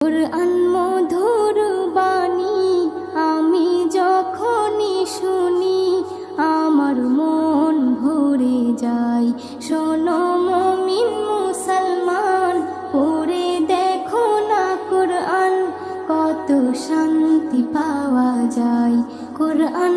কুরআন মধুর বাণী আমি যখনই শুনি আমার মন ভরে যায়। শোনো মুমিন মুসলমান, পড়ে দেখো না কুরআন, কত শান্তি পাওয়া যায়। কুরআন